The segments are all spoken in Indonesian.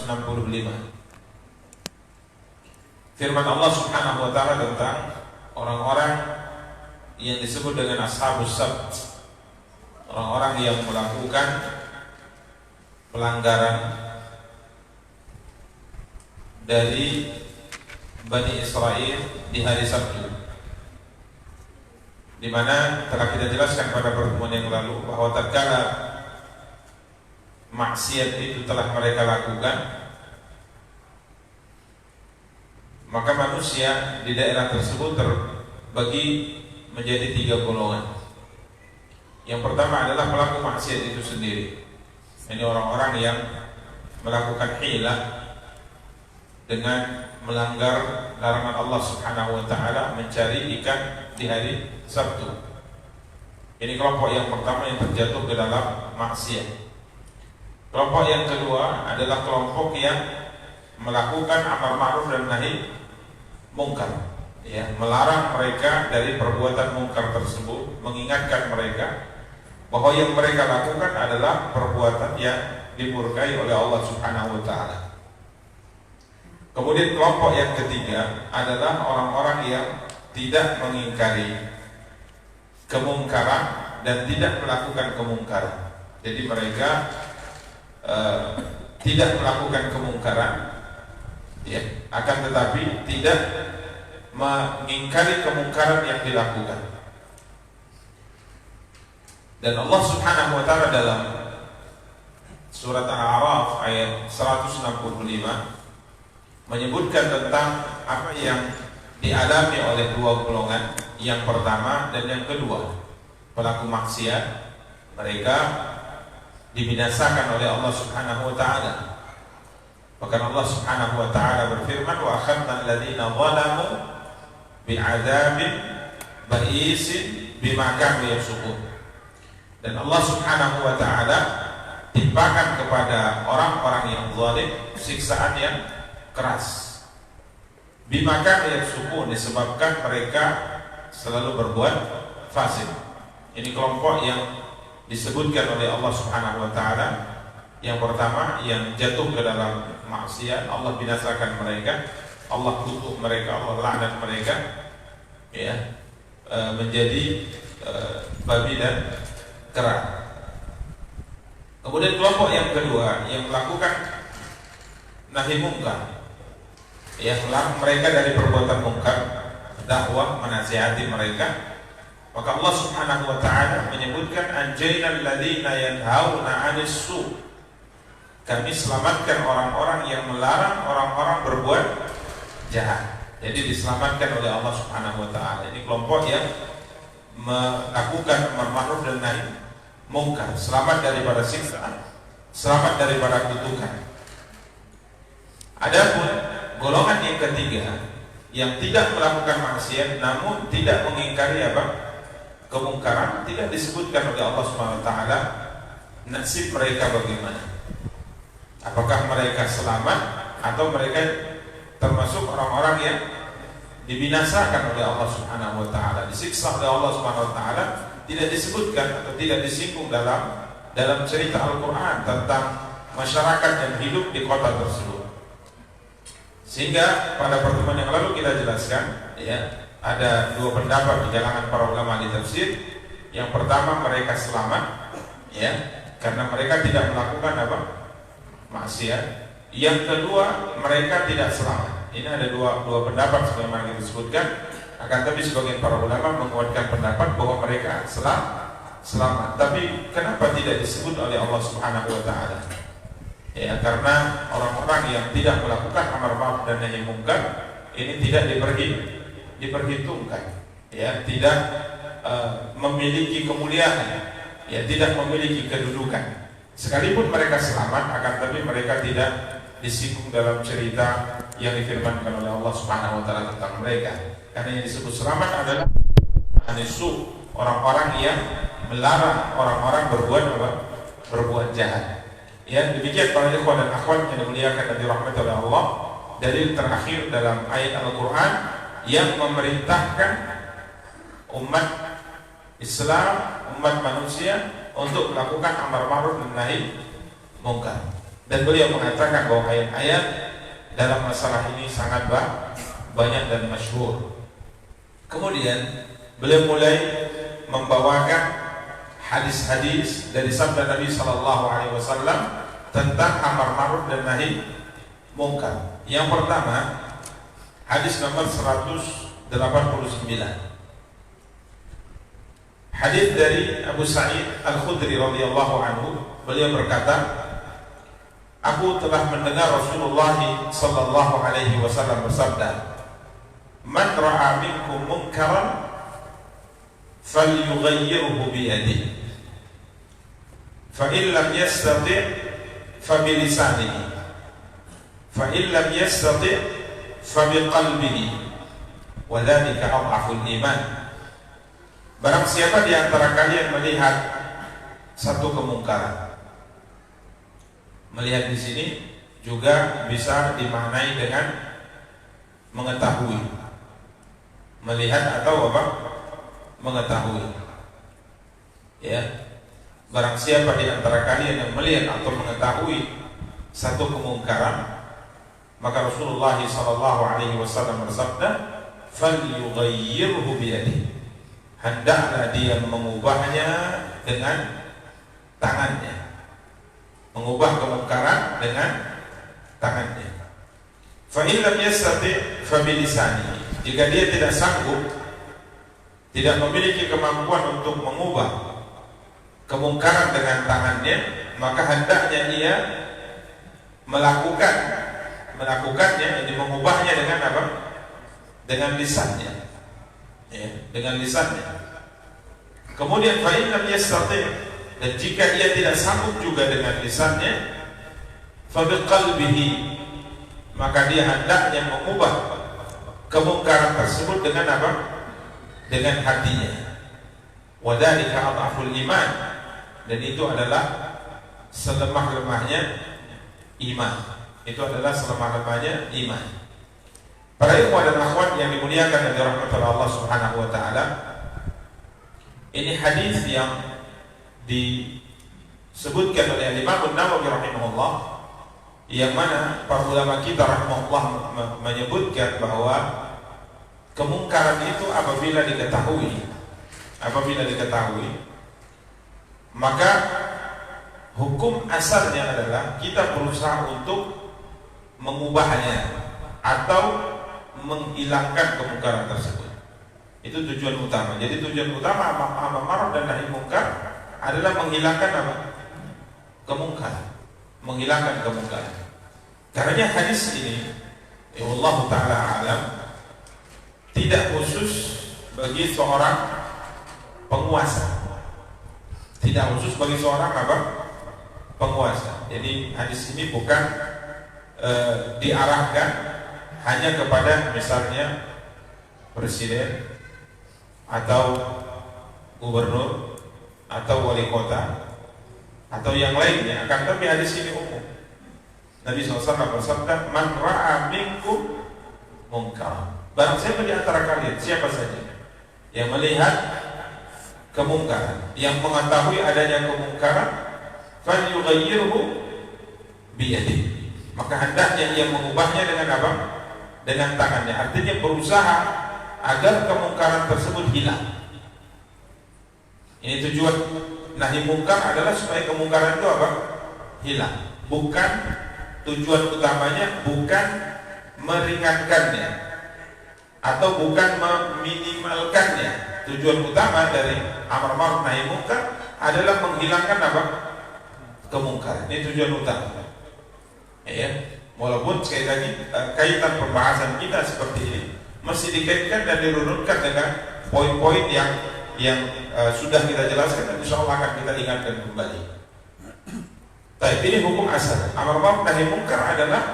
165. Firman Allah Subhanahu wa taala tentang orang-orang yang disebut dengan ashabus sabt, orang-orang yang melakukan pelanggaran dari Bani Israel di hari Sabtu, di mana telah kita jelaskan pada pertemuan yang lalu bahwa tatkala maksiat itu telah mereka lakukan, maka manusia di daerah tersebut terbagi menjadi 3 golongan. Yang pertama adalah pelaku maksiat itu sendiri. Ini orang-orang yang melakukan hilah dengan melanggar larangan Allah Subhanahu wa taala, mencari ikan di hari Sabtu. Ini kelompok yang pertama yang terjatuh ke dalam maksiat. Kelompok yang kedua adalah kelompok yang melakukan amar ma'ruf dan nahi mungkar, ya, melarang mereka dari perbuatan mungkar tersebut, mengingatkan mereka bahwa yang mereka lakukan adalah perbuatan yang dimurkai oleh Allah Subhanahu wa taala. Kemudian kelompok yang ketiga adalah orang-orang yang tidak mengingkari kemungkaran dan tidak melakukan kemungkaran. Jadi mereka tidak melakukan kemungkaran, ya, akan tetapi tidak mengingkari kemungkaran yang dilakukan. Dan Allah Subhanahu wa taala dalam surat Al-A'raf ayat 165 menyebutkan tentang apa yang dialami oleh 2 golongan, yang pertama dan yang kedua, pelaku maksiat. Mereka dibinasakan oleh Allah Subhanahu wa taala. Bahkan Allah Subhanahu wa taala berfirman, wa akhadna alladziina zalamu bi'adzabin ba'isin bima kanu yafsukun. Dan Allah Subhanahu wa taala timpakan kepada orang-orang yang zalim siksaan yang keras. Bima kanu yafsukun, disebabkan mereka selalu berbuat fasik. Ini kelompok yang disebutkan oleh Allah Subhanahu wa taala. Yang pertama yang jatuh ke dalam maksiat, Allah binasakan mereka, Allah kutuk mereka, Allah laknat mereka, ya, menjadi babi dan kera. Kemudian kelompok yang kedua yang melakukan nahi mungkar, ya, melarang mereka dari perbuatan mungkar, dakwah, menasihati mereka. Maka Allah Subhanahu wa taala menyebutkan anjaynal ladzina yanhauna 'anis su'. Kami selamatkan orang-orang yang melarang orang-orang berbuat jahat. Jadi diselamatkan oleh Allah Subhanahu wa taala. Ini kelompok yang melakukan amar ma'ruf dan nahi mungkar, selamat daripada siksaan, selamat daripada kutukan. Adapun golongan yang ketiga yang tidak melakukan maksiat namun tidak mengingkari kemungkaran, tidak disebutkan oleh Allah Subhanahu wa taala nasib mereka bagaimana. Apakah mereka selamat atau mereka termasuk orang-orang yang dibinasakan oleh Allah Subhanahu wa taala, disiksa oleh Allah Subhanahu wa taala? Tidak disebutkan atau tidak disinggung dalam cerita Al-Qur'an tentang masyarakat yang hidup di kota tersebut. Sehingga pada pertemuan yang lalu kita jelaskan, ya, ada 2 pendapat di kalangan para ulama di tafsir. Yang pertama, mereka selamat, ya, karena mereka tidak melakukan maksiat. Yang kedua, mereka tidak selamat. Ini ada dua pendapat sebagaimana kita sebutkan. Akan tapi sebagian para ulama menguatkan pendapat bahwa mereka selamat. Tapi kenapa tidak disebut oleh Allah Subhanahu wa taala? Ya, karena orang-orang yang tidak melakukan amar ma'ruf dan nahi mungkar ini tidak diperhitungkan, ya, tidak memiliki kemuliaan, ya, tidak memiliki kedudukan. Sekalipun mereka selamat, akan tapi mereka tidak disinggung dalam cerita yang difirmankan oleh Allah Subhanahu wa taala tentang mereka. Karena yang disebut selamat adalah anisu, orang-orang yang melarang orang-orang berbuat jahat. Ya, demikian para ikhwan dan akhwat yang dimuliakan dan dirahmati oleh Allah. Dalil terakhir dalam ayat Al-Qur'an yang memerintahkan umat Islam, umat manusia untuk melakukan amar ma'ruf dan nahi mungkar. Dan beliau mengatakan bahwa ayat-ayat dalam masalah ini sangat banyak dan masyhur. Kemudian beliau mulai membawakan hadis-hadis dari sabda Nabi sallallahu alaihi wasallam tentang amar ma'ruf dan nahi munkar. Yang pertama, hadis nomor 189. Hadis dari Abu Sa'id Al-Khudri radhiyallahu anhu, beliau berkata, aku telah mendengar Rasulullah sallallahu alaihi wasallam bersabda, "Man ra'a minkum munkaran falyughayyirhu bi yadihi, fa in lam yastati' fa bi lisanihi, fa in lam yastati' fa bi qalbihi, wa dzalika adhaful iman." Barang siapa di antara kalian melihat satu kemungkaran, melihat di sini juga bisa dimaknai dengan mengetahui. Melihat atau apa? Mengetahui. Ya. Barang siapa di antara kalian yang melihat atau mengetahui satu kemungkaran, maka Rasulullah sallallahu alaihi wasallam bersabda, "Falyughayyirhu bi yadihi." Hendaklah dia mengubahnya dengan tangannya. Mengubah kemungkaran dengan tangannya. Fa in lam yastati' fa bi lisanihi. Jika dia tidak sanggup, tidak memiliki kemampuan untuk mengubah kemungkaran dengan tangannya, maka hendaknya dia melakukannya, jadi mengubahnya dengan apa? Dengan lisannya. Ya, dengan lisannya. Kemudian fa in lam yastati', dan jika dia tidak sanggup juga dengan lisannya, fa biqalbihi, maka dia hendaknya mengubah kemungkaran tersebut dengan apa? Dengan hatinya. Wa dzalika adhaful iman, dan itu adalah selemah-lemahnya iman. Itu adalah selemah-lemahnya iman. Para ikhwan dan akhwat yang dimuliakan oleh rahmatullah Allah Subhanahu wa taala, ini hadis yang disebutkan oleh Imam An-Nawawi rahimahullah, yang mana para ulama kita rahimahullah menyebutkan bahwa kemungkaran itu apabila diketahui, maka hukum asalnya adalah kita berusaha untuk mengubahnya atau menghilangkan kemungkaran tersebut. Itu tujuan utama. Jadi tujuan utama amar ma'ruf dan nahi munkar adalah menghilangkan apa? Kemungkaran. Menghilangkan kemungkaran. Karena hadis ini, Allah Ta'ala alam, tidak khusus bagi seorang penguasa. Tidak khusus bagi seorang apa? Penguasa. Jadi hadis ini bukan diarahkan hanya kepada misalnya presiden atau gubernur atau wali kota atau yang lainnya, akan tapi hadis ini umum. Nabi SAW bersabda, "Man ra'a minkum munkar." Barang siapa di antara kalian, siapa saja yang melihat kemungkaran, yang mengetahui adanya kemungkaran, falyughayyirhu biyadihi, maka hendaknya ia mengubahnya dengan apa? Dengan tangannya. Artinya berusaha agar kemungkaran tersebut hilang. Ini tujuan nahi munkar adalah supaya kemungkaran itu apa? Hilang. Bukan tujuan utamanya, bukan meringankannya atau bukan meminimalkannya. Tujuan utama dari amar ma'ruf nahi munkar adalah menghilangkan apa? Kemungkaran. Ini tujuan utama. Ya. Walaupun sekali lagi kaitan pembahasan kita seperti ini masih dikaitkan dan dirunutkan dengan poin-poin yang sudah kita jelaskan, dan insya Allah akan kita ingatkan kembali. Tapi ini hukum asal. Amar ma'ruf nahi munkar adalah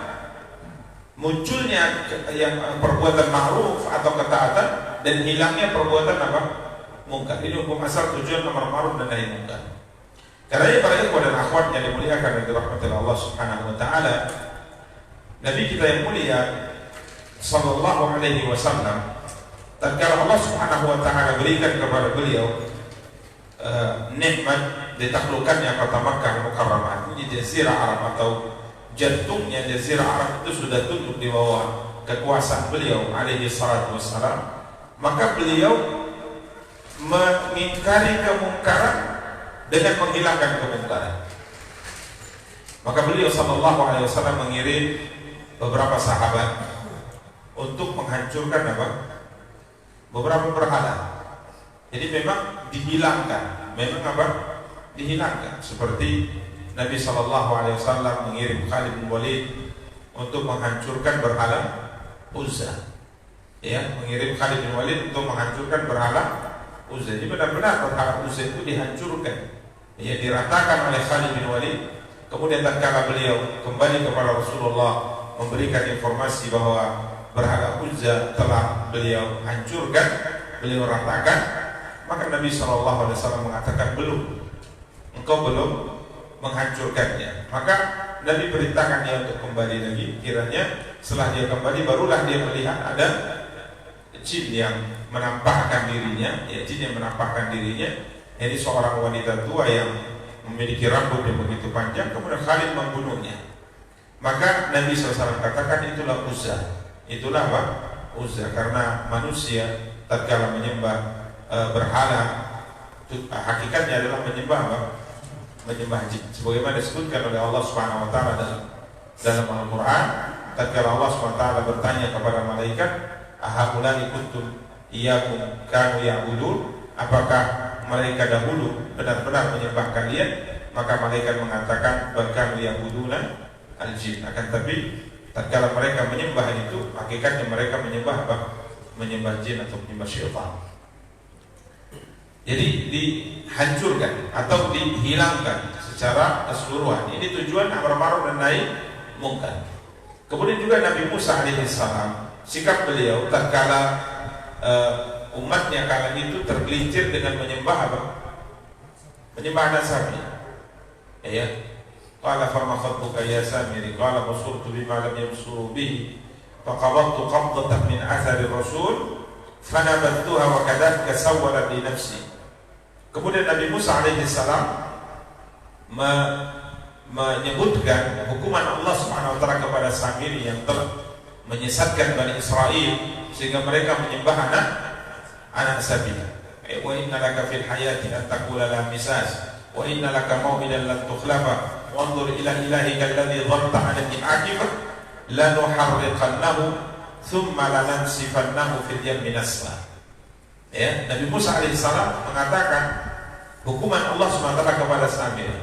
munculnya yang perbuatan ma'ruf atau ketaatan dan hilangnya perbuatan apa? Munkar. Ini hukum asal, tujuan amar ma'ruf dan nahi munkar. Karena para ikhwan dan akhwat yang dimuliakan oleh rahmatullah Allah Subhanahu wa taala, Nabi kita yang mulia sallallahu alaihi wasallam, tatkala Allah Subhanahu wa taala berikan kepada beliau nikmat ditaklukkannya kota Makkah Mukarramah, ini jazirah Arab atau jantungnya Jazirah Arab itu sudah tunduk di bawah kekuasaan beliau alaihi salatu wassalam, maka beliau mengingkari kemungkaran dengan menghilangkan kemungkaran. Maka beliau sallallahu alaihi wasallam mengirim beberapa sahabat untuk menghancurkan apa? Beberapa berhala. Jadi memang dihilangkan, memang apa? Dihilangkan. Seperti Nabi sallallahu alaihi wasallam mengirim Khalid bin Walid untuk menghancurkan berhala Uzza. Ya, mengirim Khalid bin Walid untuk menghancurkan berhala Uzza. Jadi benar-benar berhala Uzza itu dihancurkan. Ya, diratakan oleh Khalid bin Walid. Kemudian tatkala beliau kembali kepada Rasulullah memberikan informasi bahwa berhala Uzza telah beliau hancurkan, beliau ratakan, maka Nabi SAW mengatakan belum, engkau belum menghancurkannya. Maka Nabi perintahkan dia untuk kembali lagi. Kiranya setelah dia kembali barulah dia melihat ada jin yang menampakkan dirinya, ya, jin yang menampakkan dirinya. Ini seorang wanita tua yang memiliki rambut yang begitu panjang. Kemudian Khalid membunuhnya. Maka Nabi SAW katakan itulah Uzza. Itulah apa? Uzza. Karena manusia tatkala menyembah berhala, hakikatnya adalah menyembah apa? Menyembah jin. Sebagaimana disebutkan oleh Allah Subhanahu wa taala dalam Al-Qur'an, tatkala Allah Subhanahu wa taala bertanya kepada malaikat, "Ahaulani kuntum iyyakum kanu ya'budun?" Apakah mereka dahulu benar-benar menyembah kalian? Maka malaikat mengatakan bahkan ya'buduna al-jin. Akan tapi tatkala mereka menyembah itu, hakikatnya mereka menyembah apa? Menyembah jin atau menyembah syaitan. Jadi dihancurkan atau dihilangkan secara keseluruhan. Ini tujuan amar ma'ruf dan nahi mungkar. Kemudian juga Nabi Musa alaihissalam, sikap beliau tatkala umatnya kala itu tergelincir dengan menyembah apa? Menyembah anak sapi. Ya. Qala fama khatbuka ya Samiri? Qala basurtu bima lam yabsuru bihi faqawadtu qabdatan min athari rasul fanabattuha wa kadhalika sawwalat li nafsi. Kemudian Nabi Musa alaihi salam menyebutkan hukuman Allah Subhanahu wa taala kepada Samiri yang telah menyesatkan Bani Israel sehingga mereka menyembah anak sapi. Wa inna laka fil hayati an taqula la misas wa inna laka maw'idan lan tukhlafa wanzur ila ilahika alladhi dhanta 'alaihi aqibah la nuharriqannahu thumma lanansifannahu fil yammi nasfa. Ya, Nabi Musa alaihissalam mengatakan hukuman Allah SWT kepada Samiri.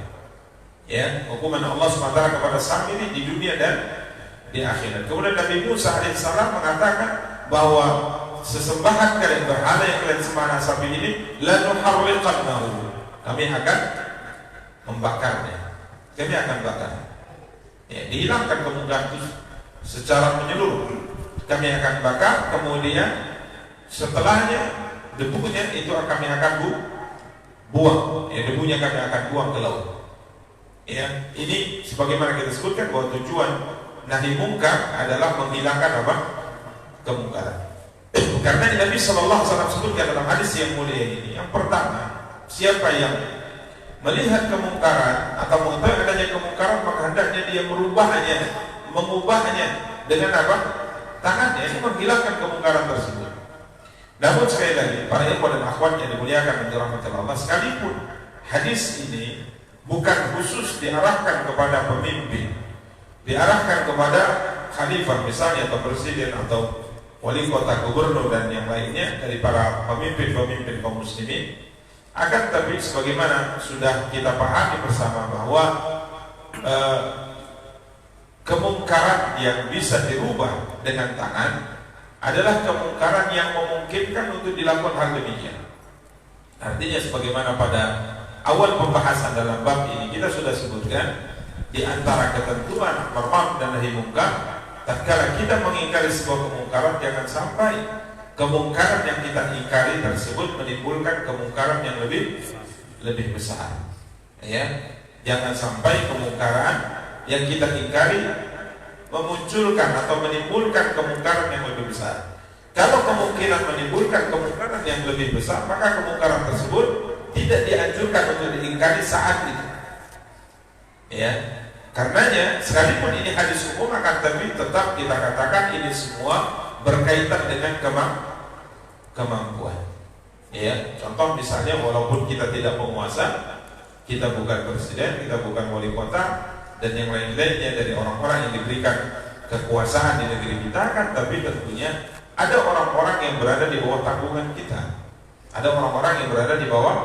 Ya, hukuman Allah SWT kepada Samiri di dunia dan di akhirat. Kemudian Nabi Musa alaihissalam mengatakan bahwa sesembahan kalian, berhala yang kalian sembah anak sapi ini, la nuharriqannahu, kami akan membakarnya. Kami akan bakar. Ya, dihilangkan kemungkaran itu secara menyeluruh. Kami akan bakar, kemudian setelahnya debunya itu kami akan buang. Ya, debunya kami akan buang ke laut. Ya, ini sebagaimana kita sebutkan bahwa tujuan nahi mungkar adalah menghilangkan apa? Kemungkaran. Karena Nabi SAW sebutkan dalam hadis yang mulia ini, yang pertama, siapa yang melihat kemungkaran atau mengetahui adanya kemungkaran, maka hendaknya dia mengubahnya dengan apa? Tangannya. Ini menghilangkan kemungkaran tersebut. Namun sekali lagi, para ikhwan dan akhwat yang dimuliakan dan dirahmati Allah, sekalipun hadis ini bukan khusus diarahkan kepada pemimpin, diarahkan kepada khalifah misalnya, atau presiden, atau wali kota, gubernur dan yang lainnya dari para pemimpin-pemimpin kaum muslimin. Akan tapi sebagaimana sudah kita pahami bersama bahwa kemungkaran yang bisa dirubah dengan tangan adalah kemungkaran yang memungkinkan untuk dilakukan hal demikian. Artinya sebagaimana pada awal pembahasan dalam bab ini kita sudah sebutkan, di antara ketentuan amar ma'ruf dan nahi mungkar, tatkala kita mengingkari sebuah kemungkaran, jangan sampai kemungkaran yang kita ingkari tersebut menimbulkan kemungkaran yang lebih besar. Ya, jangan sampai kemungkaran yang kita ingkari memunculkan atau menimbulkan kemungkaran yang lebih besar. Kalau kemungkinan menimbulkan kemungkaran yang lebih besar, maka kemungkaran tersebut tidak dianjurkan untuk diingkari saat itu. Ya, Karenanya sekalipun ini hadis umum, akan tapi tetap kita katakan ini semua berkaitan dengan kemampuan. Ya, contoh misalnya walaupun kita tidak penguasa, kita bukan presiden, kita bukan wali kota, dan yang lain-lainnya dari orang-orang yang diberikan kekuasaan di negeri kita, kan tapi tentunya ada orang-orang yang berada di bawah tanggungan kita. Ada orang-orang yang berada di bawah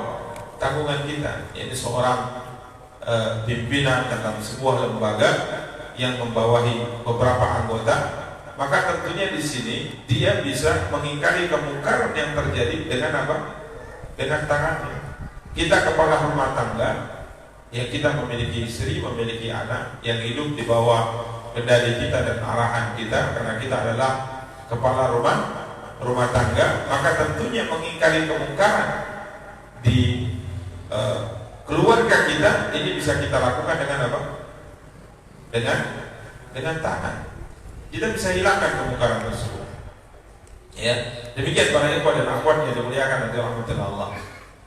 tanggungan kita. Ini seorang pimpinan dalam sebuah lembaga yang membawahi beberapa anggota, maka tentunya di sini dia bisa mengingkari kemungkaran yang terjadi dengan apa? Dengan tangannya. Kita kepala rumah tangga, ya kita memiliki istri, memiliki anak yang hidup di bawah kendali kita dan arahan kita, karena kita adalah kepala rumah tangga, maka tentunya mengingkari kemungkaran di keluarga kita ini bisa kita lakukan dengan apa? Dengan tangan. Kita bisa hilangkan kemungkaran tersebut. Ya, demikian para ikhwan dan akhwat yang dimuliakan oleh Allah.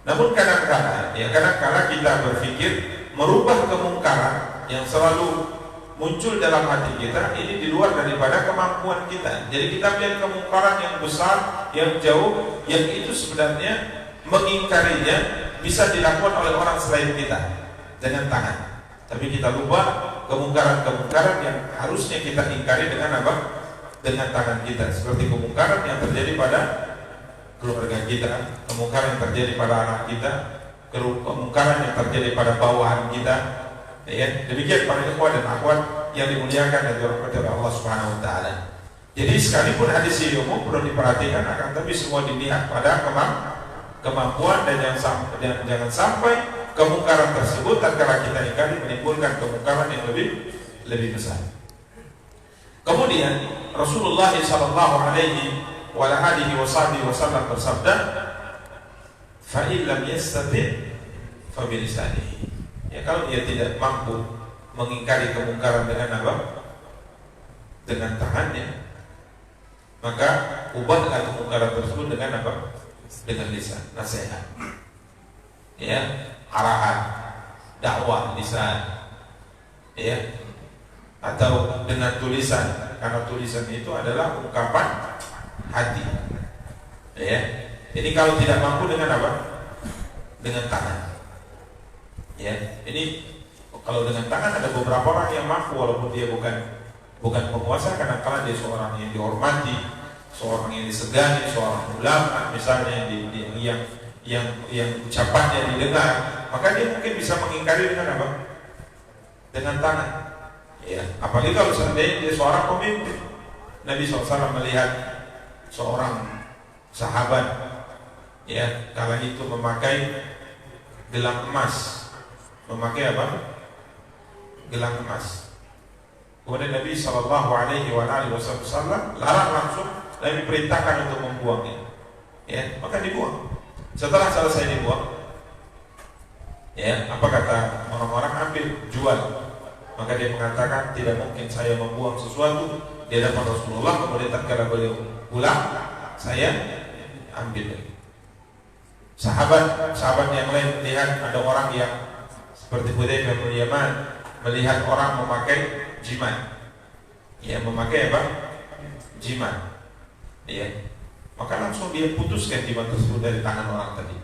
Namun kadang-kadang kita berpikir merubah kemungkaran yang selalu muncul dalam hati kita ini di luar daripada kemampuan kita. Jadi kita melihat kemungkaran yang besar, yang jauh, yang itu sebenarnya mengingkarinya bisa dilakukan oleh orang selain kita dengan tangan. Tapi kita lupa kemungkaran-kemungkaran yang harusnya kita ingkari dengan apa? Dengan tangan kita. Seperti kemungkaran yang terjadi pada keluarga kita, kemungkaran yang terjadi pada anak kita, kemungkaran yang terjadi pada bawahan kita. Ya, demikian para ikhwan dan akhwat yang dimuliakan dan dirahmati oleh Allah Subhanahu wa taala. Jadi sekalipun hadis ini umum perlu diperhatikan, akan tapi semua dilihat pada kemampuan dan jangan sampai kemungkaran tersebut tatkala kita ingkari menimbulkan kemungkaran yang lebih besar. Kemudian Rasulullah sallallahu alaihi wasallam bersabda, "Fa in lam yastati' fa bi lisanihi." Ya, kalau dia tidak mampu mengingkari kemungkaran dengan apa? Dengan tangannya, maka ubahlah kemungkaran tersebut dengan apa? Dengan lisan, nasihat. Ya, arahan, dakwah lisan, ya, atau dengan tulisan, karena tulisan itu adalah ungkapan hati. Ya, ini kalau tidak mampu dengan apa? Dengan tangan. Ya, ini kalau dengan tangan ada beberapa orang yang mampu walaupun dia bukan penguasa, kadang-kadang dia seorang yang dihormati, seorang yang disegani, seorang ulama misalnya yang ucapannya didengar, maka dia mungkin bisa mengingkari dengan apa? Dengan tangan. Ya, apalagi kalau seandainya dia seorang pemimpin. Nabi SAW melihat seorang sahabat, ya, kala itu memakai gelang emas. Memakai apa? Gelang emas. Kemudian Nabi SAW larang langsung, Nabi perintahkan untuk membuangnya. Ya, maka dibuang. Setelah selesai dibuang, ya, apa kata orang-orang? Ambil, jual. Maka dia mengatakan, tidak mungkin saya membuang sesuatu di hadapan Rasulullah, kemudian tatkala beliau pulang, saya ambil. Sahabat yang lain melihat ada orang yang seperti Hudzaifah bin Yaman melihat orang memakai jimat. Ya, memakai apa? Jimat. Ya. Maka langsung dia putuskan jimat tersebut dari tangan orang tadi.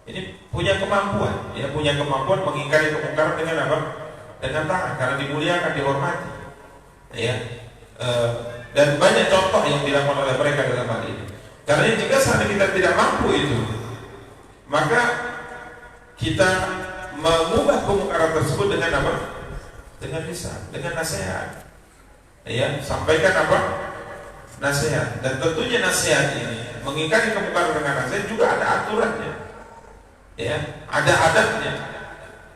Ini punya kemampuan, ya, punya kemampuan mengingkari kemungkaran dengan apa? Dengan tangan, karena dimuliakan, dihormati. Ya. Dan banyak contoh yang dilakukan oleh mereka dalam hal ini. Karena jika saat kita tidak mampu itu, maka kita mengubah kemungkaran tersebut dengan apa? Dengan lisan, dengan nasihat. Ya, sampaikan apa? Nasihat. Dan tentunya nasihat ini mengingkari kemungkaran dengan nasihat juga ada aturannya. Ya, ada adabnya.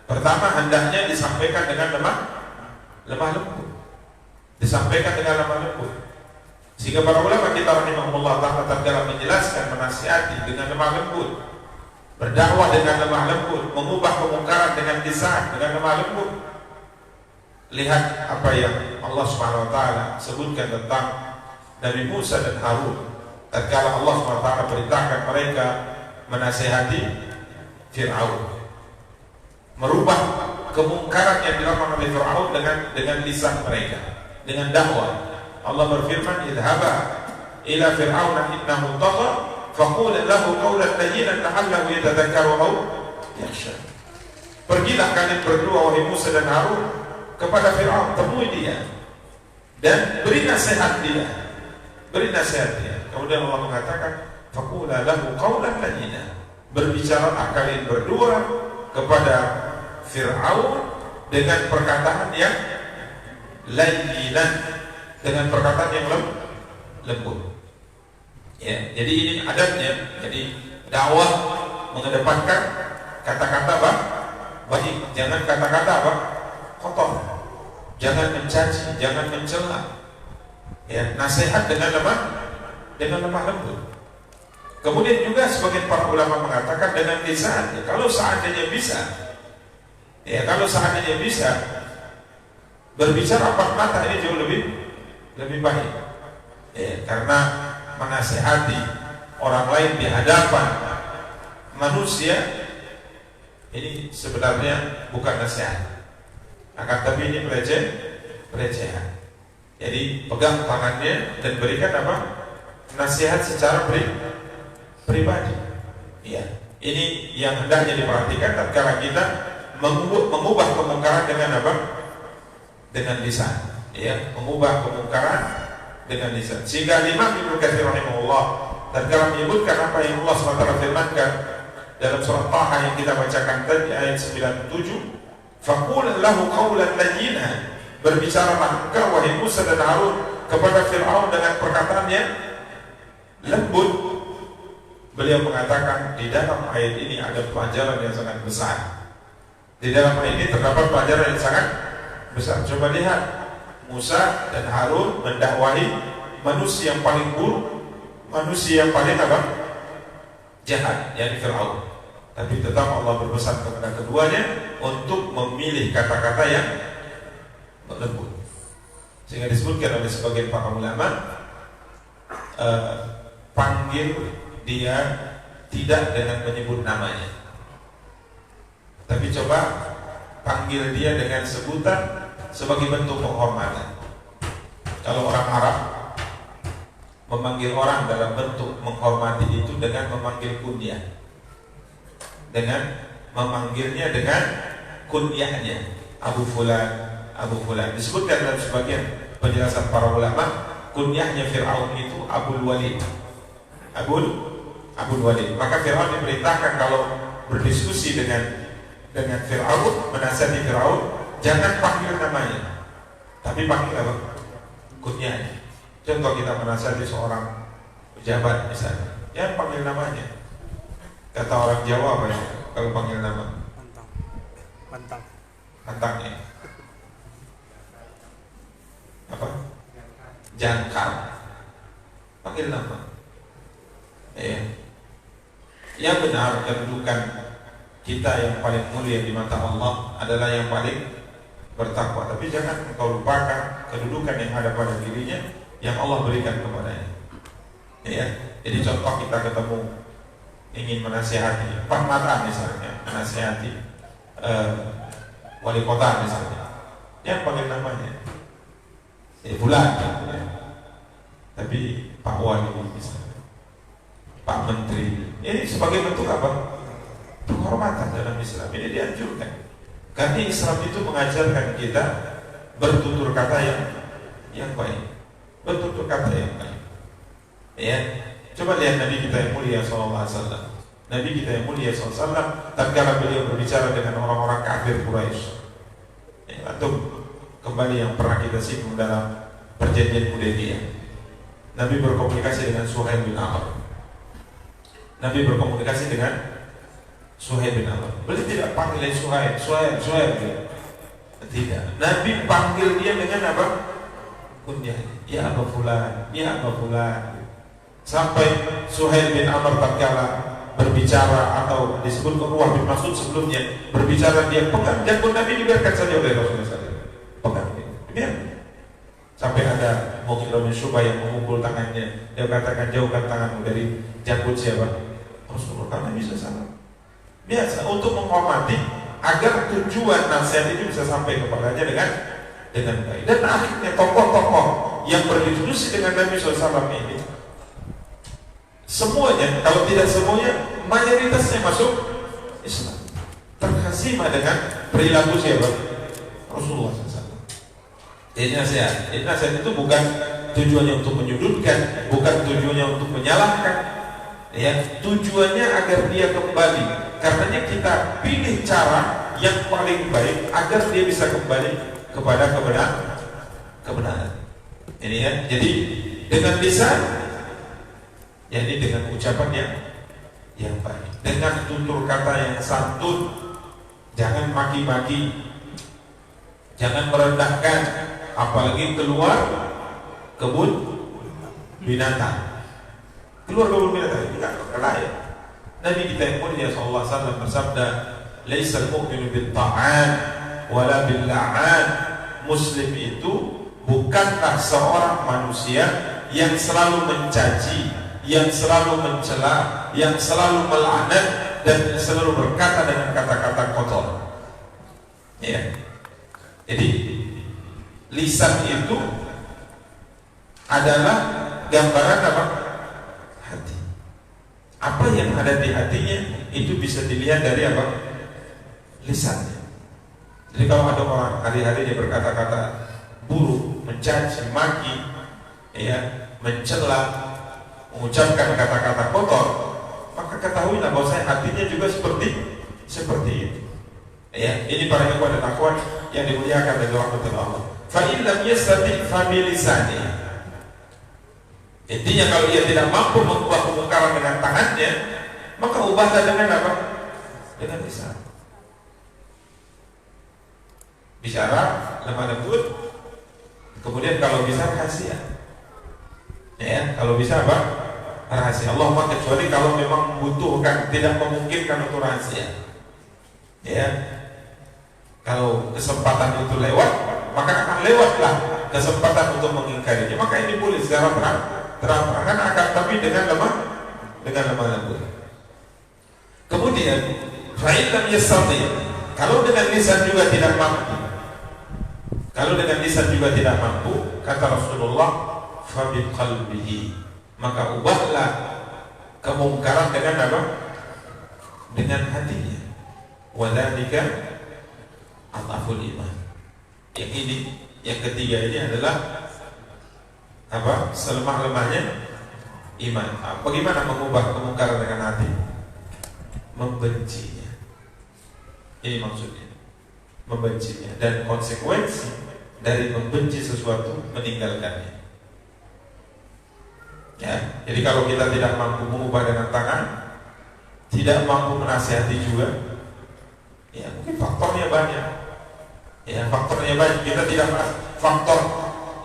Pertama, hendaknya disampaikan dengan lemah lembut. Disampaikan dengan lemah lembut. Sehingga para ulama kita rahimahumullah ta'ala tatkala menjelaskan, menasihati dengan lemah lembut, berdakwah dengan lemah lembut, mengubah kemungkaran dengan lisan, dengan lemah lembut. Lihat apa yang Allah Subhanahu wa taala sebutkan tentang Nabi Musa dan Harun. Tatkala Allah Subhanahu wa taala perintahkan mereka menasihati Fir'aun, merubah kemungkaran yang dilakukan oleh Fir'aun dengan lisan mereka, dengan dakwah. Allah berfirman, idhaba ila fir'auna innahu tagha faqul lahu qawlan layyinan la'allahu yatadhakkaru aw yakhsha. Pergilah kalian berdua wahai Musa dan Harun kepada Fir'aun, temui dia dan beri nasihat dia. Kemudian Allah mengatakan, faqul lahu qawlan layyinan. Berbicaralah kalian berdua kepada Fir'aun dengan perkataan yang layyinan, dengan perkataan yang lembut. Ya, jadi ini adabnya. Jadi dakwah mengedepankan kata-kata baik, jangan kata-kata kotor, jangan mencaci, jangan mencela. Ya, nasihat dengan lemah lembut. Kemudian juga sebagian para ulama mengatakan dengan lisan. Ya, kalau seandainya bisa berbicara empat mata, ini jauh lebih baik. Ya, karena menasihati orang lain di hadapan manusia ini sebenarnya bukan nasihat, akan tapi ini pelecehan. Jadi pegang tangannya dan berikan nasihat secara pribadi. Ya, ini yang hendaknya diperhatikan tatkala kita mengubah kemungkaran dengan lisan. Ya, mengubah kemungkaran dengan lisan. Sehingga Imam Ibnu Katsir rahimahullah tatkala menyebutkan apa yang Allah SWT firmankan dalam surah Taha yang kita bacakan tadi ayat 97, faqul lahu qawlan layyinan, berbicaralah engkau wahai Musa dan Harun kepada Fir'aun dengan perkataan yang lembut. Beliau mengatakan di dalam ayat ini ada pelajaran yang sangat besar. Di dalam ayat ini terdapat pelajaran yang sangat besar. Coba lihat, Musa dan Harun mendakwahi manusia yang paling buruk, manusia yang paling jahat, yakni Fir'aun. Tapi tetap Allah berpesan kepada keduanya untuk memilih kata-kata yang lembut. Sehingga disebutkan oleh sebagian para ulama, panggil dia tidak dengan menyebut namanya, tapi coba panggil dia dengan sebutan sebagai bentuk penghormatan. Kalau orang Arab memanggil orang dalam bentuk menghormati itu dengan memanggil kunyah, dengan memanggilnya dengan kunyahnya, Abu Fulan, Abu Fulan. Disebutkan dalam sebagian penjelasan para ulama, kunyahnya Fir'aun itu Abul Walid, Abul Walid. Maka Fir'aun diperintahkan kalau berdiskusi dengan Fir'aun, menasihati Fir'aun, jangan panggil namanya, tapi panggil kunyahnya. Contoh kita menasihati seorang pejabat misalnya, jangan panggil namanya. Kata orang Jawa apa ya kalau panggil nama? Pantangnya apa? Jangkar. Panggil nama. Yang benar kedudukan kita yang paling mulia di mata Allah adalah yang paling bertakwa. Tapi jangan engkau lupakan kedudukan yang ada pada dirinya yang Allah berikan kepadanya. Ya, jadi contoh kita ketemu ingin menasihati Pak Mata misalnya, menasihati wali kota misalnya, yang panggil namanya bulan, ya. Tapi Pak Wali misalnya, Pak Menteri, ini sebagai bentuk apa? Penghormatan dalam Islam. Ini dianjurkan karena Islam itu mengajarkan kita bertutur kata yang baik, bertutur kata yang baik. Ya, coba lihat Nabi kita yang mulia SAW. Nabi kita yang mulia SAW tatkala beliau berbicara dengan orang-orang kafir Quraisy, atau kembali yang pernah kita singgung dalam perjanjian Hudaybiyah, Nabi berkomunikasi dengan Suhail bin Amr. Nabi berkomunikasi dengan Suhail bin Amr. Beliau tidak panggil Suhail gitu. Tidak. Nabi panggil dia dengan apa? Kunyah. Ya Abu Fulan, ya Abu Fulan. Sampai Suhail bin Amr tatkala berbicara atau disebut Urwah bin Mas'ud sebelumnya berbicara, dia pegang janggut Nabi, dibiarkan saja oleh Rasulullah SAW. Pegang, biarkan. Sampai ada Mughirah bin Syu'bah yang memukul tangannya. Dia katakan, jauhkan tanganmu dari janggut siapa? Rasulullah. Karena bisa salah. Biasa untuk menghormati agar tujuan nasihat itu bisa sampai kepadanya dengan baik. Dan akhirnya tokoh-tokoh yang berdiskusi dengan Nabi SAW ini semuanya, kalau tidak semuanya, mayoritasnya masuk Islam, terkesima dengan perilaku siapa? Rasulullah SAW. Jadi nasihat itu bukan tujuannya untuk menyudutkan, bukan tujuannya untuk menyalahkan, ya, tujuannya agar dia kembali. Karenanya kita pilih cara yang paling baik agar dia bisa kembali kepada kebenaran. Ini ya. Jadi dengan lisan, jadi dengan ucapan yang baik, dengan tutur kata yang santun, jangan maki-maki, jangan merendahkan, apalagi keluar kebun binatang. Keluar kebun binatang tidak layak. Nabi kita yang mulia sallallahu alaihi wasallam bersabda, "Laisal mu'minu bil-ta'an wala bil-la'an." Muslim itu bukanlah seorang manusia yang selalu mencaci, yang selalu mencela, yang selalu melaknat dan selalu berkata dengan kata-kata kotor. Ya. Jadi lisan itu adalah gambaran apa? Hati. Apa yang ada di hatinya itu bisa dilihat dari apa? Lisannya. Jadi kalau ada orang hari-hari dia berkata-kata buruk, mencaci, maki, ya, mencela, mengucapkan kata-kata kotor, maka ketahuilah bahwa hatinya juga seperti itu. Ya, ini para ikhwan dan akhwat yang dimuliakan oleh Allah. Fa in lam yastati' fa bi lisanihi. Intinya kalau dia tidak mampu mengubah kemungkaran dengan tangannya, maka ubahlah dengan apa? Dengan lisan. Bicara lemah lembut, kemudian kalau bisa rahasia. Ya, kalau bisa apa? Rahasia. Allahumma kecuali kalau memang membutuhkan, tidak memungkinkan untuk rahasia. Ya. Kalau kesempatan itu lewat, maka akan lewatlah kesempatan untuk mengingkarinya. Maka ini boleh secara terang-terangan, akan tapi dengan lemah lembut. Kemudian, fa'in lam yastati', kalau dengan lisan juga tidak mampu. Kalau dengan lisan juga tidak mampu, kata Rasulullah, fa bi qalbihi, maka ubahlah kemungkaran dengan apa? Dengan hatinya. Wadzalika adhaful iman. Yang ini, yang ketiga ini adalah apa? Selemah-lemahnya iman. Bagaimana mengubah kemungkaran dengan hati? Membencinya. Ini maksudnya, membencinya, dan konsekuensi dari membenci sesuatu meninggalkannya. Ya, jadi kalau kita tidak mampu mengubah dengan tangan, tidak mampu menasihati juga, ya mungkin faktornya banyak. Ya, faktornya banyak. Kita tidak faktor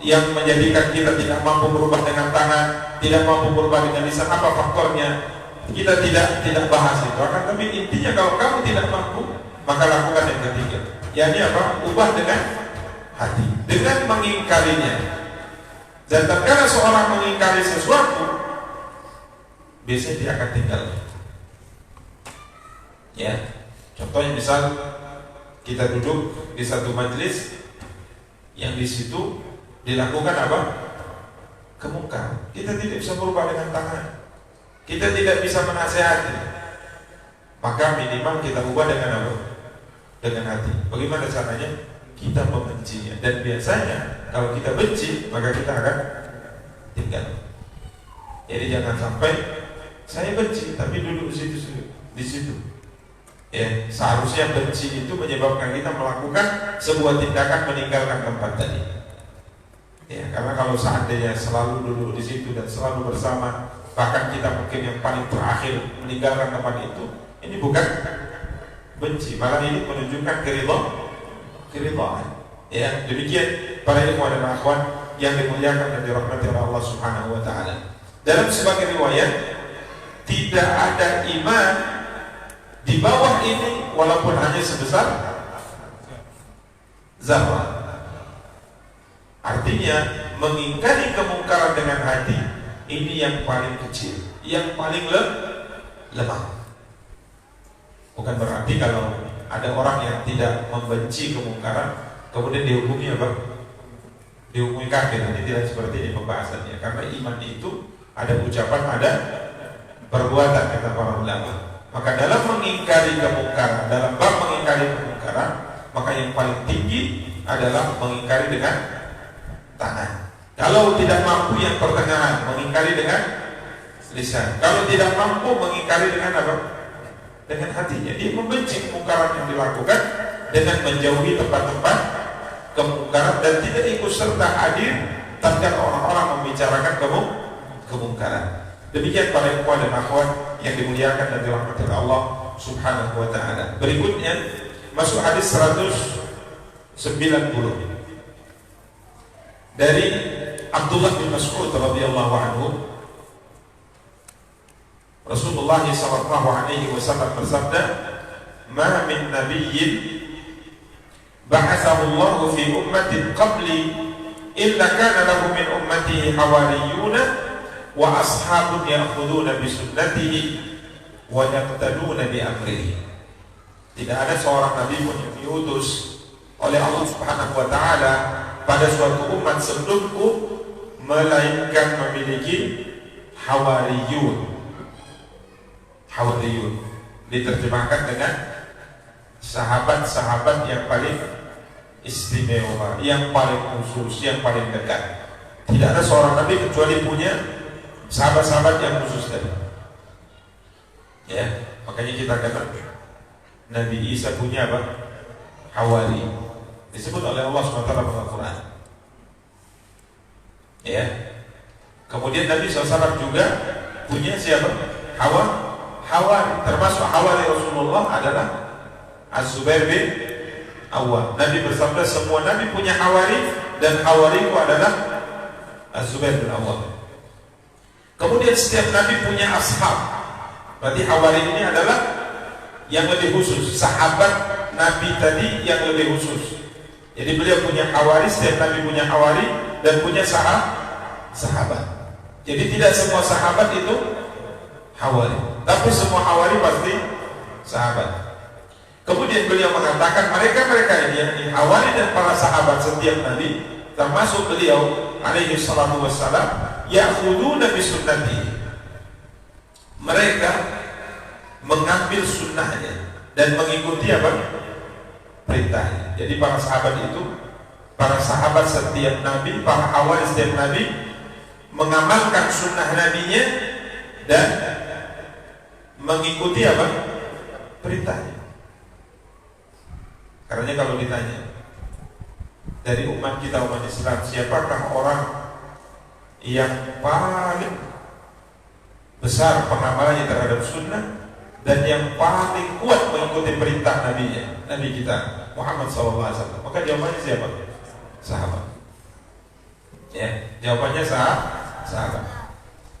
yang menjadikan kita tidak mampu berubah dengan tangan, tidak mampu berubah dengan lisan. Apa faktornya? Kita tidak bahas itu. Akan tapi intinya kalau kamu tidak mampu, maka lakukan yang ketiga. yakni apa? Ubah dengan hati, dengan mengingkarinya. Dan tatkala seorang mengingkari sesuatu, biasanya dia akan tinggal. Ya, contohnya misal kita duduk di satu majelis yang di situ dilakukan apa? Kemungkaran. Kita tidak bisa berubah dengan tangan, kita tidak bisa menasehati, maka minimal kita ubah dengan apa? Dengan hati. Bagaimana caranya? Kita membencinya. Dan biasanya kalau kita benci, maka kita akan tinggal. Jadi jangan sampai saya benci tapi duduk di situ. Ya, seharusnya benci itu menyebabkan kita melakukan sebuah tindakan meninggalkan tempat tadi. Ya, karena kalau seandainya selalu duduk di situ dan selalu bersama, bahkan kita mungkin yang paling terakhir meninggalkan tempat itu, ini bukan benci, malah ini menunjukkan keridhaan. Ya, demikian para ikhwan dan akhwat yang dimuliakan dan dirahmati oleh Allah Subhanahu wa taala. Dalam sebagian riwayat, tidak ada iman di bawah ini walaupun hanya sebesar zarrah. Artinya mengingkari kemungkaran dengan hati ini yang paling kecil, yang paling lemah. Bukan berarti kalau ada orang yang tidak membenci kemungkaran kemudian dihukumi apa? Dihukumi kafir. Ini tidak seperti ini pembahasannya, karena iman itu ada ucapan, ada perbuatan, kata para ulama. Maka dalam mengingkari kemungkaran, dalam bab mengingkari kemungkaran, maka yang paling tinggi adalah mengingkari dengan tangan. Kalau tidak mampu yang pertengahan, mengingkari dengan lisan. Kalau tidak mampu, mengingkari dengan apa? Dengan hatinya. Dia membenci kemungkaran yang dilakukan dengan menjauhi tempat-tempat kemungkaran dan tidak ikut serta hadir tatkala orang-orang membicarakan kemungkaran. Demikian para ikhwan dan akhwat yang dimuliakan dan dirahmati Allah Subhanahu wa taala. Berikutnya masuk hadis 190 dari Abdullah bin Mas'ud radhiyallahu anhu. Rasulullah sallallahu alaihi wasallam bersabda, "Ma min nabiyyin ba'athahu Allah fi ummatin qabli illa kana lahu min ummatihi hawariyuna wa ashabun ya'khuduna bi sunnatihi wa yaqtaduna bi amrihi." Tidak ada seorang nabi pun yang diutus oleh Allah Subhanahu wa taala pada suatu umat sebelumku melainkan memiliki hawariyun. Hawariyun diterjemahkan dengan sahabat-sahabat yang paling istimewa, yang paling khusus, yang paling dekat. Tidak ada seorang nabi kecuali punya sahabat-sahabat yang khusus tadi. Ya, makanya kita kata Nabi Isa punya apa? Hawari. Disebut oleh Allah SWT dalam Al-Quran. Ya. Kemudian Nabi SAW juga punya siapa? Hawari. Termasuk hawari Rasulullah adalah Az-Zubair bin Awwam. Nabi bersabda, semua Nabi punya hawari dan hawariku adalah Az-Zubair bin Awwam. Kemudian setiap Nabi punya ashab. Berarti hawari ini adalah yang lebih khusus. Sahabat Nabi tadi yang lebih khusus. Jadi beliau punya hawari, setiap Nabi punya hawari dan punya sahabat. Jadi tidak semua sahabat itu hawari, tapi semua hawari pasti sahabat. Kemudian beliau mengatakan mereka-mereka ini yang hawari dan para sahabat setiap Nabi, termasuk beliau alaihi salatu wassalam, ya'khuduna bi sunnati. Mereka mengambil sunnahnya dan mengikuti apa? Perintahnya. Jadi para sahabat itu, para sahabat setiap Nabi, para hawari setiap Nabi mengamalkan sunnah Nabinya dan mengikuti apa? Perintahnya. Karena kalau ditanya dari umat kita, umat Islam, siapakah orang yang paling besar pengamalannya terhadap sunnah dan yang paling kuat mengikuti perintah Nabi-Nya, Nabi kita Muhammad SAW? Maka jawabannya siapa? Sahabat. Ya, jawabannya sahabat.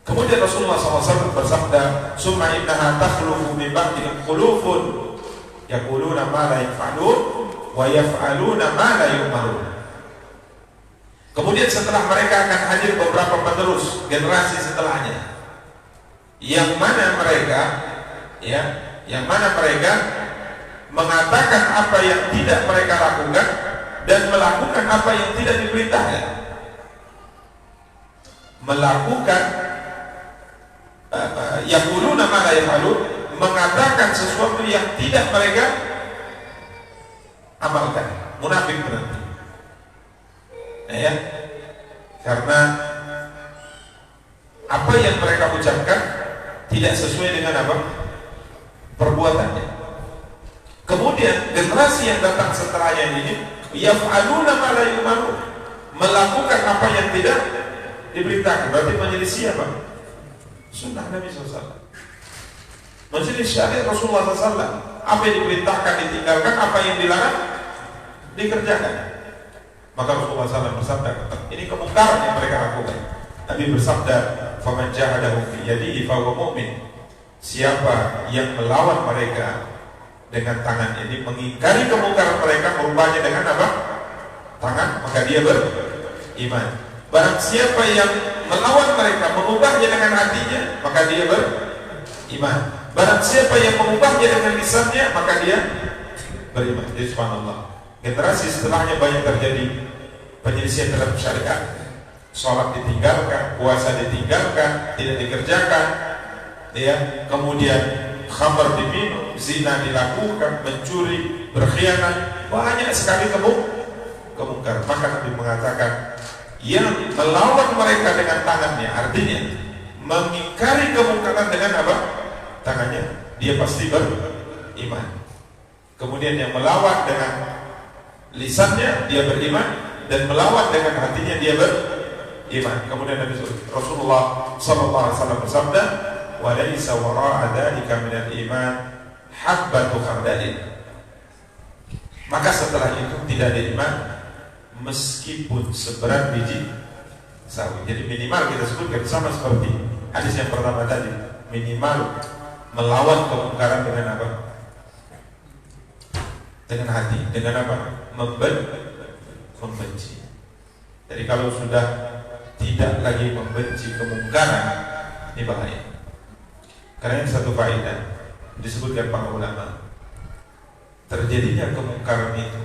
Kemudian Rasulullah SAW bersabda, "Summa innaha takhlufu min ba'dihim khulufun yaquluna ma la yaf'alun wa yaf'aluna ma la yu'marun." Kemudian setelah mereka akan hadir beberapa penerus generasi setelahnya, yang mana mereka mengatakan apa yang tidak mereka lakukan dan melakukan apa yang tidak diperintahkan. Melakukan yaquluna ma la yaf'alun, mengatakan sesuatu yang tidak mereka amalkan. Munafik berarti. Ya, karena apa yang mereka ucapkan tidak sesuai dengan apa? Perbuatannya. Kemudian generasi yang datang setelahnya ini yaf'aluna ma la yu'marun, melakukan apa yang tidak diberitakan. Berarti menyelisih apa? Sunnah Nabi SAW. Menyelisih syariat Rasulullah SAW. Apa yang diperintahkan ditinggalkan, apa yang dilarang dikerjakan. Maka Rasulullah SAW bersabda, ini kemungkaran yang mereka lakukan. Nabi bersabda, "Faman jahadahu fi yadihi fa huwa mu'min." Siapa yang melawan mereka dengan tangan ini, mengingkari kemungkaran mereka, merubahnya dengan apa? Tangan, maka dia beriman. Barang siapa yang melawan mereka, mengubahnya dengan hatinya, maka dia beriman. Barang siapa yang mengubahnya dengan lisannya, maka dia beriman. Jadi subhanallah, generasi setelahnya banyak terjadi penyelisihan dalam syariat. Sholat ditinggalkan, puasa ditinggalkan, tidak dikerjakan, ya. Kemudian khamar diminum, zina dilakukan, mencuri, berkhianat, banyak sekali kemungkaran. Maka Nabi mengatakan, yang melawan mereka dengan tangannya, artinya mengingkari kemungkaran dengan apa? Tangannya, dia pasti beriman. Kemudian yang melawan dengan lisannya, dia beriman, dan melawan dengan hatinya, dia beriman. Kemudian Nabi Rasulullah sallallahu alaihi wasallam bersabda, "Wa laisa wara'a dzalika minal iman habbatu khardalin." Maka setelah itu tidak ada iman meskipun seberat biji sawi. Jadi minimal kita sebutkan sama seperti hadis yang pertama tadi, minimal melawan kemungkaran dengan apa? Dengan hati. Dengan apa? Membenci. Jadi kalau sudah tidak lagi membenci kemungkaran, ini bahaya. Karena yang satu faedah disebutkan para ulama, terjadinya kemungkaran itu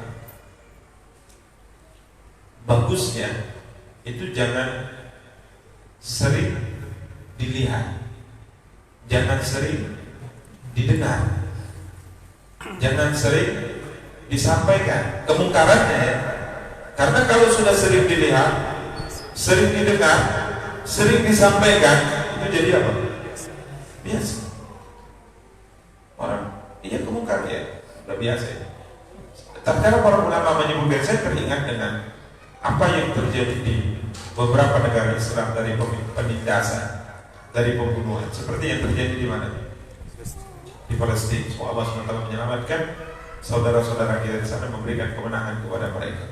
bagusnya itu jangan sering dilihat, jangan sering didengar, jangan sering disampaikan kemungkarannya, ya. Karena kalau sudah sering dilihat, sering didengar, sering disampaikan, itu jadi apa? Biasa. Orang, iya kemungkaran ya, udah biasa ya. Tatkala para ulama menyebutkan, saya teringat dengan apa yang terjadi di beberapa negara Islam dari penindasan, dari pembunuhan, seperti yang terjadi di mana? Di Palestina. Semoga Allah SWT menyelamatkan saudara-saudara kita di sana, memberikan kemenangan kepada mereka.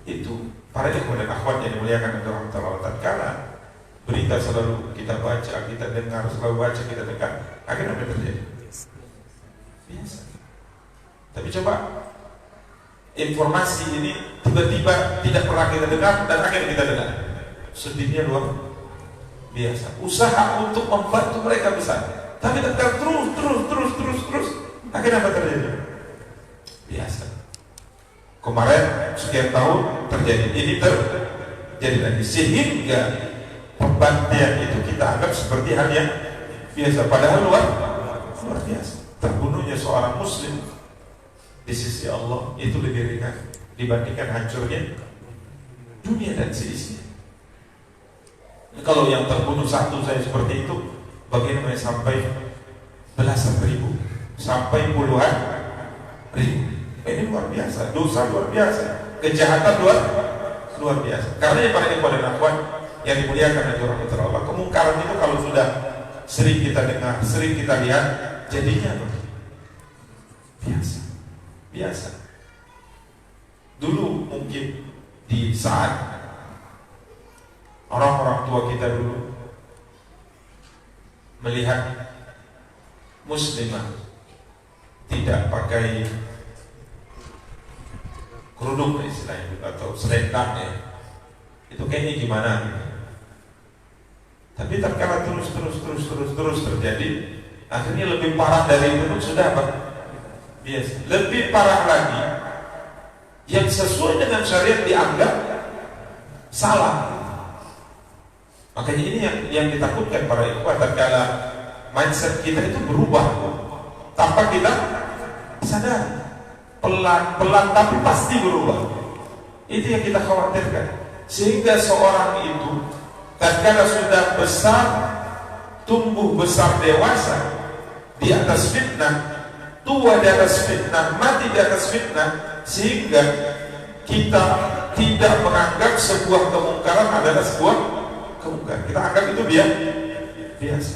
Itu para ikhwan dan akhwat yang dimuliakan oleh Allah Ta'ala, tatkala berita selalu kita baca, kita dengar, selalu baca, kita dengar, akhirnya apa terjadi? Biasa. Tapi coba informasi ini tiba-tiba tidak pernah kita dengar dan akhirnya kita dengar, sedihnya luar biasa. Usaha untuk membantu mereka besar, tapi tetap terus, akhirnya apa terjadi? Biasa. Kemarin sekian tahun terjadi, ini terjadi lagi, sehingga pembantian itu kita anggap seperti hal yang biasa, padahal luar biasa. Terbunuhnya seorang muslim di sisi Allah itu lebih ringan dibandingkan hancurnya dunia dan seisinya. Kalau yang terbunuh satu saya seperti itu, bagaimana sampai belasan ribu, sampai puluhan ribu? Ini luar biasa, dosa luar biasa, kejahatan luar biasa. Karena para ikhwan dan akhwat yang dimuliakan oleh Allah, kemungkaran itu kalau sudah sering kita dengar, sering kita lihat, jadinya apa? Biasa. Dulu mungkin di saat orang-orang tua kita dulu melihat muslimah tidak pakai kerudung istilahnya atau selendang, ya, itu kayaknya gimana gitu. Tapi terkala terus terjadi, akhirnya lebih parah dari itu sudah apa? Biasa. Lebih parah lagi, yang sesuai dengan syariat dianggap salah. Makanya ini yang ditakutkan para ikhwan, terkala mindset kita itu berubah tanpa kita sadar. Pelan tapi pasti berubah. Itu yang kita khawatirkan. Sehingga seorang itu tatkala sudah besar, tumbuh besar dewasa di atas fitnah, tua di atas fitnah, mati di atas fitnah, sehingga kita tidak menganggap sebuah kemungkaran adalah sebuah kemungkaran. Kita anggap itu biasa.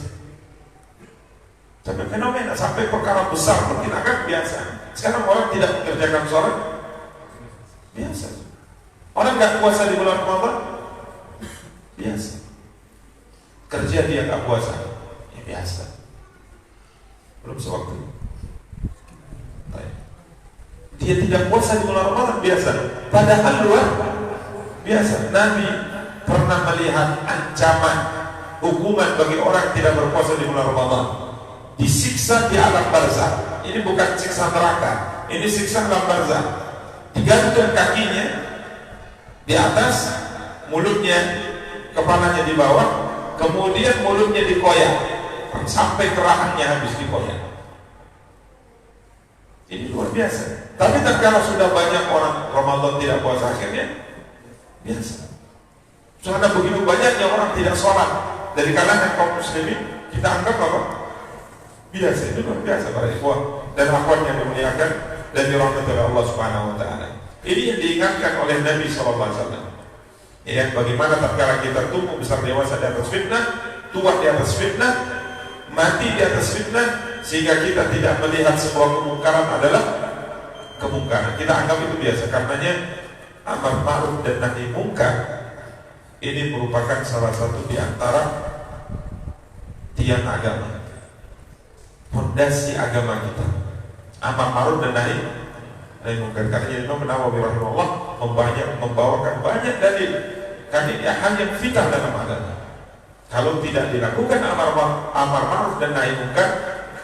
Sampai fenomena, sampai perkara besar pun kita anggap biasa. Sekarang orang tidak mengerjakan sholat biasa. Orang nggak puasa di bulan Ramadan biasa. Kerja dia nggak puasa, ya biasa. Belum sewaktu. Dia tidak puasa di bulan Ramadan biasa. Padahal luar biasa. Nabi pernah melihat ancaman hukuman bagi orang yang tidak berpuasa di bulan Ramadan. Disiksa di alam barzakh. Ini bukan siksa neraka, Ini siksa alam barzah. Digantung kakinya di atas, mulutnya, kepalanya di bawah, kemudian mulutnya dikoyak sampai kerahannya habis dikoyak. Ini luar biasa. Tapi tatkala sudah banyak orang Ramadan tidak puasa, akhirnya biasa. Sudah begitu banyaknya orang tidak sholat dari kalangan kaum muslimin, kita anggap apa? Biasa. Itu luar biasa para ikhwah dan akhwat yang dimuliakan dan dirahmati oleh Allah Subhanahu wa taala. Ini yang diingatkan oleh Nabi sallallahu alaihi wasallam. Ya, bagaimana tatkala kita tumbuh besar dewasa di atas fitnah, tua di atas fitnah, mati di atas fitnah, sehingga kita tidak melihat sebuah kemungkaran adalah kemungkaran. Kita anggap itu biasa. Karenanya amar ma'ruf dan nahi mungkar ini merupakan salah satu di antara tiang agama, fondasi agama kita. Amar ma'ruf dan nahi mungkar. Karena Imam Nawawi rahimahullah membawakan banyak dalil. Karena ini hal yang vital dalam agama. Kalau tidak dilakukan amar ma'ruf dan nahi mungkar,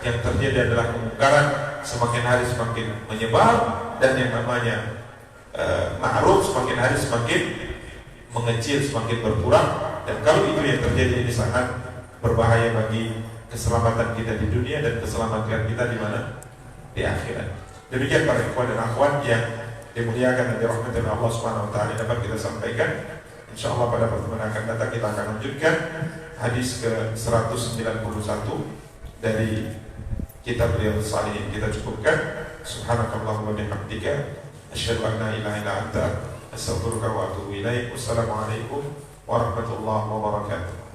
yang terjadi adalah kemungkaran semakin hari semakin menyebar, dan yang namanya ma'ruf semakin hari semakin mengecil, semakin berkurang. Dan kalau itu yang terjadi, ini sangat berbahaya bagi keselamatan kita di dunia dan keselamatan kita di mana? Di akhirat. Demikian para ikhwan dan akhwat yang dimuliakan dan dirahmati oleh Allah Subhanahu wa taala, dapat kita sampaikan. Insyaallah pada pertemuan akan datang kita akan lanjutkan hadis ke-191 dari kitab Riyadhus Shalihin. Kita cukupkan. Subhanakallahumma wa bihamdika asyhadu an la ilaha illa anta astaghfiruka wa atubu ilaik. Wassalamualaikum warahmatullahi wabarakatuh.